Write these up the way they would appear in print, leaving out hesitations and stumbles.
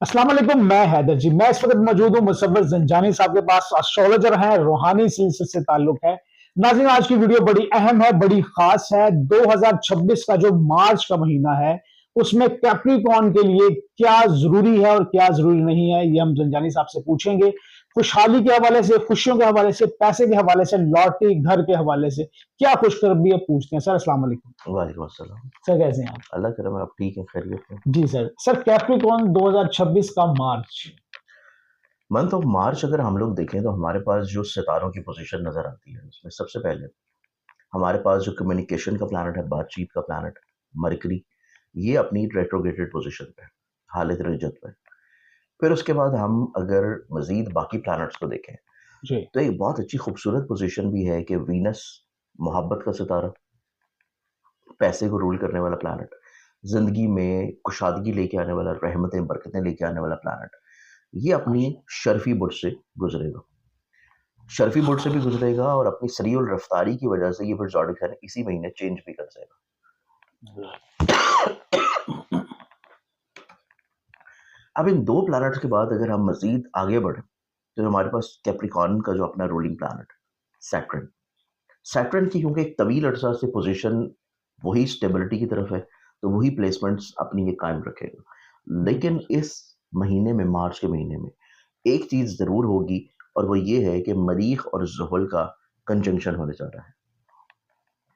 अस्सलाम वालेकुम। मैं हैदर जी। मैं इस वक्त मौजूद हूँ मुसव्विर ज़ंजानी साहब के पास। एस्ट्रोलॉजर हैं, रूहानी सिलसिले से ताल्लुक है। नाज़रीन, आज की वीडियो बड़ी अहम है, बड़ी खास है। 2026 का जो मार्च का महीना है, उसमें कैप्रिकॉर्न के लिए क्या जरूरी है और क्या जरूरी नहीं है, ये हम ज़ंजानी साहब से पूछेंगे। खुशहाली के हवाले से, खुशियों के हवाले से, पैसे के हवाले से, लॉटरी, घर के हवाले से, क्या खुशखबरी है पूछते हैं। सर अस्सलाम वालेकुम। वालेकुम अस्सलाम। सर कैसे हैं आप? अल्लाह करम आप ठीक हैं, खैरियत हैं? जी सर। सर कैप्रिकॉर्न 2026 का मार्च। मंथ ऑफ मार्च अगर हम लोग देखें तो हमारे पास जो सितारों की पोजीशन नज़र आती है उसमें सबसे पहले हमारे पास जो कम्युनिकेशन का प्लैनेट है, बातचीत का प्लैनेट मरकरी, ये अपनी रेट्रोग्रेडेड पोजीशन पे है, हालत रजत पे। फिर उसके बाद हम अगर मजीद बाकी प्लैनेट्स को देखें जी। तो एक बहुत अच्छी खूबसूरत पोजीशन भी है कि वीनस, मोहब्बत का सितारा, पैसे को रूल करने वाला प्लैनेट, जिंदगी में कुशादगी लेके आने वाला, रहमतें बरकतें लेके आने वाला प्लैनेट, ये अपनी शर्फी बुर्ज से गुजरेगा। शर्फी बुर्ज से भी गुजरेगा और अपनी सरीउल रफ्तारी की वजह से ये फिर ज़ोडिएक इसी महीने चेंज भी कर जाएगा। अब इन दो प्लैनेट्स के बाद अगर हम मजीद आगे बढ़े तो हमारे पास कैप्रिकॉर्न का जो अपना रूलिंग प्लैनेट सैटर्न, सैटर्न की क्योंकि एक तवील अरसा से पोजीशन वही स्टेबिलिटी की तरफ है, तो वही प्लेसमेंट्स अपनी ये कायम रखेगा। लेकिन इस महीने में, मार्च के महीने में, एक चीज़ ज़रूर होगी और वो ये है कि मरीख और ज़ुहल का कंजंक्शन होने जा रहा है।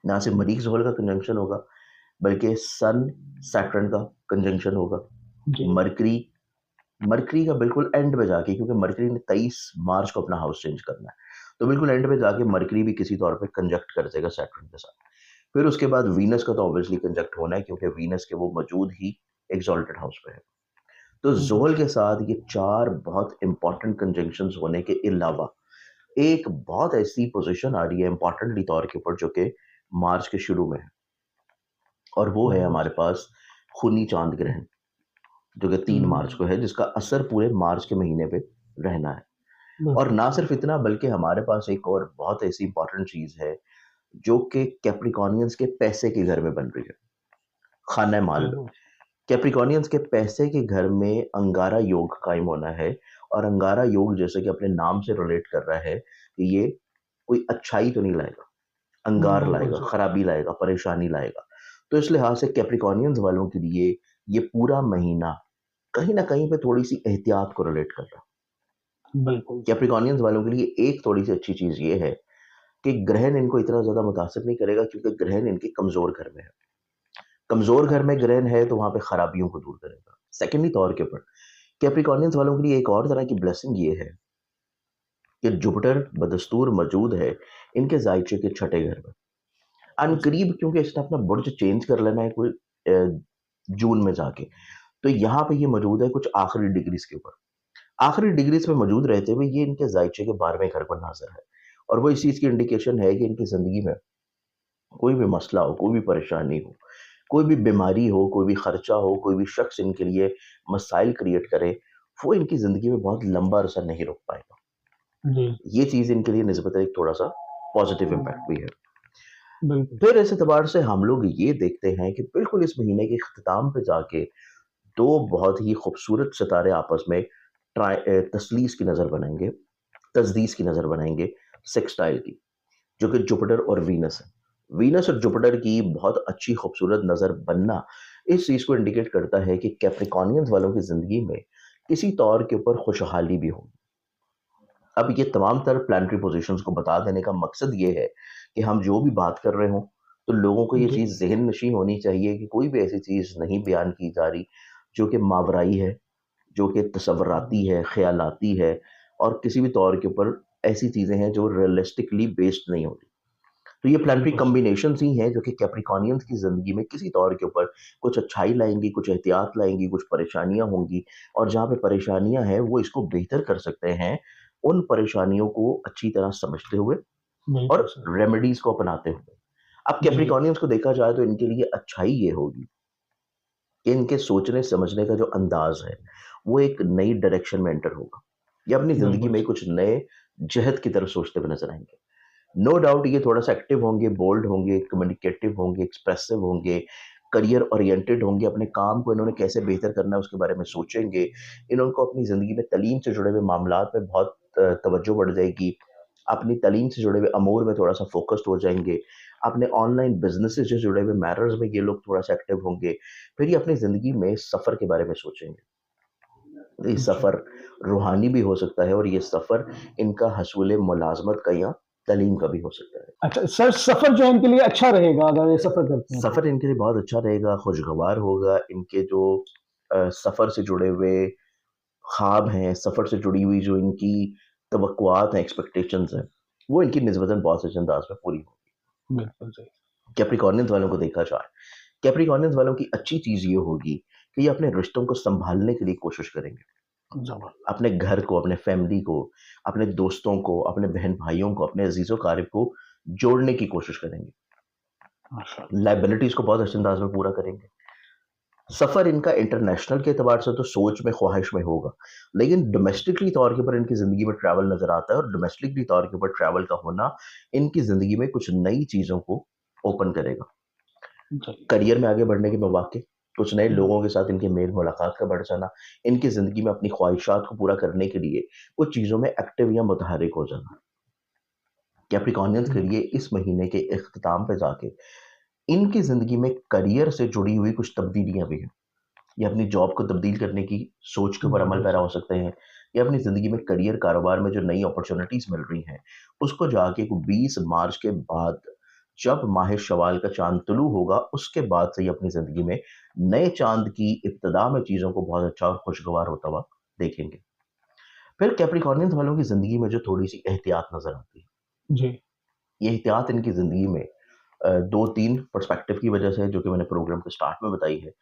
ना सिर्फ मरीख ज़ुहल का कंजंक्शन होगा बल्कि सन सैटर्न का कंजंक्शन होगा। जी। मरकरी, मरकरी का बिल्कुल एंड पे जाके, क्योंकि मरकरी ने 23 मार्च को अपना हाउस चेंज करना है, तो बिल्कुल एंड पे जाके मरकरी भी किसी तौर पे कंजक्ट कर देगा सैटर्न के साथ। फिर उसके बाद वीनस का तो ऑब्वियसली कंजक्ट होना है क्योंकि वीनस के वो मौजूद ही एक्सॉल्टेड हाउस पे है। तो ज़ोहल के साथ ये 4 बहुत इंपॉर्टेंट कंजंक्शंस होने के अलावा एक बहुत ऐसी पोजीशन आ रही है इंपॉर्टेंटली तौर के ऊपर जो कि मार्च के शुरू में है, और वो है हमारे पास खूनी चांद ग्रहण, जो कि 3 मार्च को है, जिसका असर पूरे मार्च के महीने पे रहना है। और बिल्कुल। ना सिर्फ इतना बल्कि हमारे पास एक और बहुत ऐसी इंपॉर्टेंट चीज़ है जो कि कैप्रिकॉर्नियंस के पैसे के घर में बन रही है, खाना माल में। बिल्कुल। कैप्रिकॉर्नियंस के पैसे के घर में अंगारा योग कायम होना है, और अंगारा योग जैसे कि अपने नाम से रिलेट कर रहा है कि ये कोई अच्छाई तो नहीं लाएगा, अंगार बिल्कुल लाएगा, सर। खराबी लाएगा, परेशानी लाएगा। तो इस लिहाज से कैप्रिकॉर्नियंस वालों के लिए ये पूरा महीना कहीं न कहीं पे थोड़ी-सी एहतियात को रिलेट कर रहा है। बिल्कुल सर। कैप्रिकॉर्नियंस वालों के लिए एक थोड़ी-सी अच्छी चीज़ ये है कि ग्रहण इनको इतना ज़्यादा मुतासिर नहीं करेगा क्योंकि ग्रहण इनके कमज़ोर घर में है। कमज़ोर घर में ग्रहण है तो वहाँ पे खराबियों को दूर करेगा। सेकेंडली तौर के ऊपर कैप्रिकॉर्नियंस वालों के लिए एक और तरह की ब्लेसिंग ये है कि जुपिटर बदस्तूर मौजूद है इनके ज़ायचे के छठे घर में। अनकरीब क्योंकि इसने अपना बुर्ज चेंज कर लेना है कोई जून में जाके, तो यहाँ पे ये मौजूद है कुछ आखिरी डिग्रीज़ के ऊपर। आखिरी डिग्रीज़ में मौजूद रहते हुए ये इनके ज़ायचे के 12वें घर पर नाज़िर है, और वो इस चीज़ की इंडिकेशन है कि इनकी ज़िंदगी में कोई भी मसला हो, कोई भी परेशानी हो, कोई भी बीमारी हो, कोई भी खर्चा हो, कोई भी शख्स इनके लिए मसाइल क्रिएट करे, वो इनकी ज़िंदगी में बहुत लंबा अरसा नहीं रुक पाएगा। जी। ये चीज़ इनके लिए निस्बतन एक थोड़ा-सा पॉज़िटिव इम्पैक्ट भी है। बिल्कुल। फिर इस एतबार से हम लोग ये देखते हैं कि बिल्कुल इस महीने के इख्तिताम पे जाके 2 बहुत ही खूबसूरत सितारे आपस में तस्लीस की नज़र बनाएँगे, तस्दीस की नज़र बनाएँगे, सेक्सटाइल की, जो कि जुपिटर और वीनस है। वीनस और जुपिटर की बहुत अच्छी खूबसूरत नज़र बनना इस चीज़ को इंडिकेट करता है कि कैप्रिकॉर्नियंस वालों की ज़िंदगी में किसी तौर के ऊपर खुशहाली भी होगी। अब ये तमाम तर प्लानिटरी पोज़ीशंस को बता देने का मकसद ये है कि हम जो भी बात कर रहे हों, तो लोगों को ये जी। चीज़ ज़हन नशीं होनी चाहिए कि कोई भी ऐसी चीज़ नहीं बयान की जा रही, जो कि मावराई है, जो कि तसव्वुराती है, ख़यालाती है, और किसी भी तौर के ऊपर ऐसी चीज़ें हैं जो रियलिस्टिकली बेस्ड नहीं होती। तो ये प्लानिटरी बिल्कुल सर। कॉम्बिनेशंस ही हैं जो कि कैप्रिकॉर्नियंस की ज़िंदगी में किसी तौर के ऊपर कुछ अच्छाई लाएँगी, कुछ एहतियात लाएँगी, कुछ परेशानियाँ होंगी, और जहाँ पे परेशानियाँ हैं, वो इसको बेहतर कर सकते हैं, उन परेशानियों को अच्छी तरह समझते हुए बिल्कुल और सर। रेमेडीज़ को अपनाते हुए। अब जी। कैप्रिकॉर्नियंस को देखा जाए तो इनके लिए अच्छाई ये होगी कि इनके सोचने-समझने का जो अंदाज़ है, वो एक नई डायरेक्शन में एंटर होगा। ये अपनी ज़िंदगी बिल्कुल में सर। कुछ नए जहत की तरफ सोचते हुए नज़र आएँगे। नो डाउट ये थोड़ा-सा एक्टिव होंगे, बोल्ड होंगे, कम्युनिकेटिव होंगे, एक्सप्रेसिव होंगे, करियर ओरिएंटेड होंगे, अपने काम को इन्होंने कैसे बेहतर करना है उसके बारे में सोचेंगे। इनको अपनी ज़िंदगी में तालीम से जुड़े हुए मामलात में बहुत तवज्जो बढ़ जाएगी। अपनी तालीम से जुड़े हुए अमूर में थोड़ा-सा फ़ोकस्ड हो जाएँगे। अपने ऑनलाइन बिज़नेसेस से जुड़े हुए मैटर्स में ये लोग थोड़ा-सा एक्टिव होंगे। फिर ये अपनी ज़िंदगी में सफ़र के बारे में सोचेंगे। ये जी। सफ़र रूहानी भी हो सकता है और ये सफ़र इनका हसूल मुलाज़मत का या तालीम का भी हो सकता है। अच्छा सर, सफर जो है इनके लिए अच्छा रहेगा अगर ये सफर करते हैं तो? सफ़र इनके लिए बहुत अच्छा रहेगा, खुशगवार होगा। इनके जो सफ़र से जुड़े हुए ख्वाब हैं, सफ़र से जुड़ी हुई जो इनकी तवक्कुआत हैं, एक्सपेक्टेशंस हैं, वो इनकी निस्बतन बहुत अच्छे अंदाज़ में पूरी होंगी। बिल्कुल सही। कैप्रिकॉर्नियंस वालों को देखा जाए, कैप्रिकॉर्नियंस वालों की अच्छी चीज़ ये होगी कि ये अपने रिश्तों को सँभालने के लिए कोशिश करेंगे। जबरदस्त। अपने घर को, अपने फैमिली को, अपने दोस्तों को, अपने बहन-भाइयों को, अपने अज़ीज़-ओ-क़ारिब को जोड़ने की कोशिश करेंगे। माशाअल्लाह। लायबिलिटीज़ को बहुत अच्छे अंदाज़ में पूरा करेंगे। सफ़र इनका इंटरनेशनल के एतबार से तो सोच में, ख़्वाहिश में होगा, लेकिन डोमेस्टिकली तौर के ऊपर इनकी ज़िंदगी में ट्रैवल नज़र आता है और डोमेस्टिकली तौर के ऊपर ट्रैवल का होना इनकी ज़िंदगी में कुछ नई चीज़ों को ओपन करेगा। जी। करियर में आगे बढ़ने के मौके, कुछ नए लोगों के साथ इनके मेल मुलाकात का बढ़ जाना, इनकी ज़िंदगी में अपनी ख़्वाहिशात को पूरा करने के लिए कुछ चीज़ों में एक्टिव या मुतहर्रिक हो जाना। कैप्रिकॉर्नियंस के हुँ, लिए इस महीने के इख्तिताम पे जाके इनकी ज़िंदगी में करियर से जुड़ी हुई कुछ तब्दीलियाँ भी हैं। ये अपनी जॉब को तब्दील करने की सोच के ऊपर अमल बिल्कुल पैरा सही। हो सकते हैं या अपनी ज़िंदगी में करियर कारोबार में जो नई अपॉर्चुनिटीज़ मिल रही हैं, उसको जाके को 20 मार्च के बाद जब माह शवाल का चाँद तुलू होगा, उसके बाद से ये अपनी ज़िंदगी में नए चाँद की इब्तिदा में चीज़ों को बहुत अच्छा और खुशगवार होता हुआ देखेंगे। फिर कैप्रिकॉर्नियंस वालों की ज़िंदगी में जो थोड़ी-सी एहतियात नज़र आती है, जी। ये एहतियात इनकी ज़िंदगी में 2-3 पर्सपेक्टिव की वजह से है, जो कि मैंने प्रोग्राम के स्टार्ट में बताई है।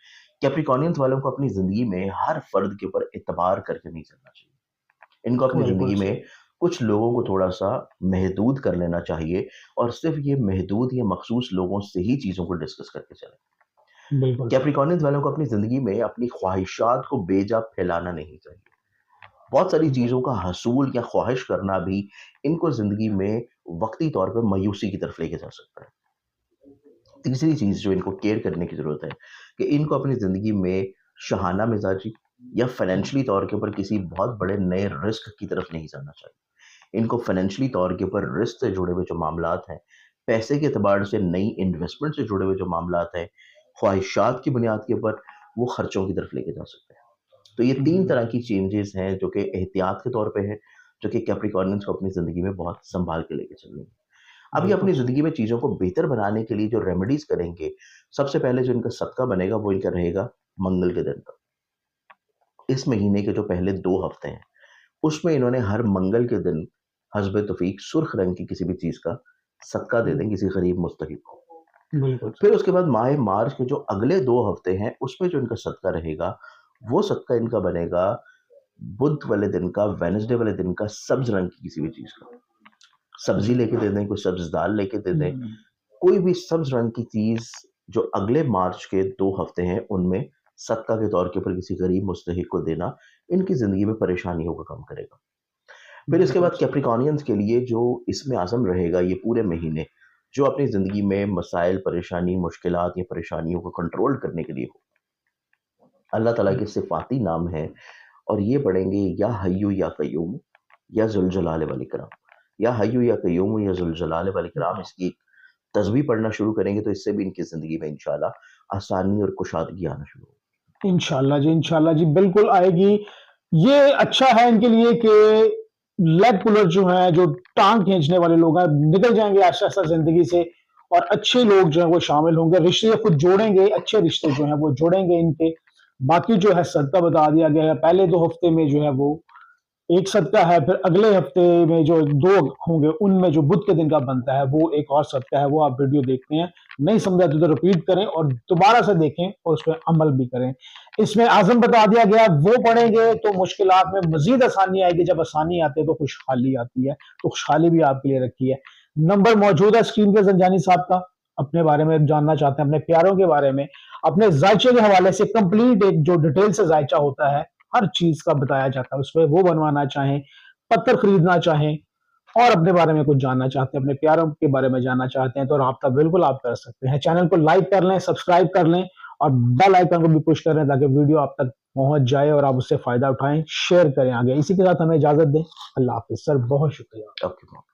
कैप्रिकॉर्नियंस वालों को अपनी ज़िंदगी में हर फ़र्द के ऊपर एतबार करके नहीं चलना चाहिए। इनको अपनी बिल्कुल ज़िंदगी सही। में कुछ लोगों को थोड़ा-सा महदूद कर लेना चाहिए और सिर्फ़ ये महदूद या मख़सूस लोगों से ही चीज़ों को डिस्कस करके चलें। बिल्कुल सही। कैप्रिकॉर्नियंस वालों को अपनी ज़िंदगी में अपनी ख़्वाहिशात को बेजा फैलाना नहीं चाहिए। बहुत सारी जी। चीज़ों का हसूल या ख़्वाहिश करना भी इनको ज़िंदगी में वक़्ती तौर पे मायूसी की तरफ लेके जा सकता है। तीसरी चीज़ जो इनको केयर करने की ज़रूरत है कि इनको अपनी ज़िंदगी में शहाना मिज़ाजी या फ़ाइनेंशियली तौर के ऊपर किसी बहुत बड़े नए रिस्क की तरफ नहीं जाना चाहिए। इनको फ़ाइनेंशियली तौर के ऊपर रिस्क से जुड़े हुए जो मामलात हैं, पैसे के एतबार से नई इन्वेस्टमेंट से जुड़े हुए जो मामलात हैं, ख्वाहिशात की बुनियाद के ऊपर वो खर्चों की तरफ लेके जा सकते हैं। तो ये 3 तरह की चेंजेज़ हैं जो कि एहतियात के तौर पे हैं, जो कि कैप्रिकॉर्नियंस को अपनी ज़िंदगी में बहुत सँभाल के लेके चलनी है। अब ये बिल्कुल अपनी सही। ज़िंदगी में चीज़ों को बेहतर बनाने के लिए जो रेमेडीज़ करेंगे, सबसे पहले जो इनका सदका बनेगा वो इनका रहेगा मंगल के दिन का। इस महीने के जो पहले 2 हफ्ते हैं, उसमें इन्होंने हर मंगल के दिन हस्ब तौफीक सुर्ख रंग की किसी भी चीज़ का सदका दे दें किसी गरीब मुस्तहिक को। बिल्कुल फिर सही। उसके बाद माह मार्च के जो अगले 2 हफ्ते हैं, उसमें जो इनका सदका रहेगा, वो सदका इनका बनेगा बुध वाले दिन का, वेडनेसडे वाले दिन का सब्ज़ रंग की किसी भी चीज़ का। सब्ज़ी जी। लेके दे दें, कोई सब्ज़ दाल लेके दे दें, हुँ, कोई भी सब्ज़ रंग की चीज़ जो अगले मार्च के 2 हफ्ते हैं, उनमें सदका के तौर के ऊपर किसी गरीब मुस्तहिक को देना, इनकी ज़िंदगी में परेशानियों को कम करेगा। फिर इसके बिल्कुल बाद सही। कैप्रिकॉर्नियंस के लिए जो इसमें आज़म रहेगा ये पूरे महीने, जो अपनी ज़िंदगी में मसाइल, परेशानी, मुश्किलात या परेशानियों को कंट्रोल करने के लिए हो, अल्लाह ताला के हुँ, सिफ़ाती नाम हैं और ये पढ़ेंगे या हय्यु या कय्यूम या ज़ुल-जलाल वल इकराम। या हय्यु या कय्यूम या ज़ुल-जलाल वल इकराम, वाह! इसकी तस्बीह पढ़ना शुरू करेंगे तो इससे भी इनकी ज़िंदगी में इंशाअल्लाह आसानी और कुशादगी आना शुरू होगी। इंशाअल्लाह जी, बिल्कुल आएगी। ये अच्छा है इनके लिए कि लेग पुलर जो हैं, जो टाँग खींचने वाले लोग हैं, निकल जाएँगे आहिस्ता-आहिस्ता ज़िंदगी से और अच्छे लोग जो हैं वो शामिल होंगे, रिश्ते खुद जोड़ेंगे, अच्छे रिश्ते जो हैं वो जुड़ेंगे इनके। बाकी जो है सदका बता दिया गया है, पहले 2 हफ्ते में जो है वो एक सदका है, फिर अगले हफ्ते में जो 2 होंगे, उनमें जो बुध के दिन का बनता है, वो एक और सदका है, वो आप वीडियो देखते हैं। नहीं समझा तो रिपीट करें और दोबारा से देखें और उसपे अमल भी करें। इसमें आज़म बता दिया गया, वो पढ़ेंगे तो मुश्किलात में मज़ीद आसानी आएगी, जब आसानी आती है तो खुशहाली आती है, तो खुशहाली भी आपके लिए रखी है। नंबर मौजूद है स्क्रीन पे ज़ंजानी साहब का, अपने बारे में जानना चाहते हैं, अपने प्यारों के बारे में, अपने ज़ायचे के हवाले से कंप्लीट एक जो डिटेल से ज़ायचा होता है, हर चीज़ का बताया जाता है उसमें, वो बनवाना चाहें, पत्थर खरीदना चाहें और अपने बारे में कुछ जानना चाहते हैं, अपने प्यारों के बारे में जानना चाहते हैं, तो राब्ता बिल्कुल आप कर सकते हैं। चैनल को लाइक कर लें, सब्सक्राइब कर लें और बेल आइकन को भी पुश करें ताकि वीडियो आप तक पहुंच जाए और आप उससे फायदा उठाएं, शेयर करें आगे। इसी के साथ हमें इजाजत दें। अल्लाह हाफिज सर, बहुत शुक्रिया। ओके।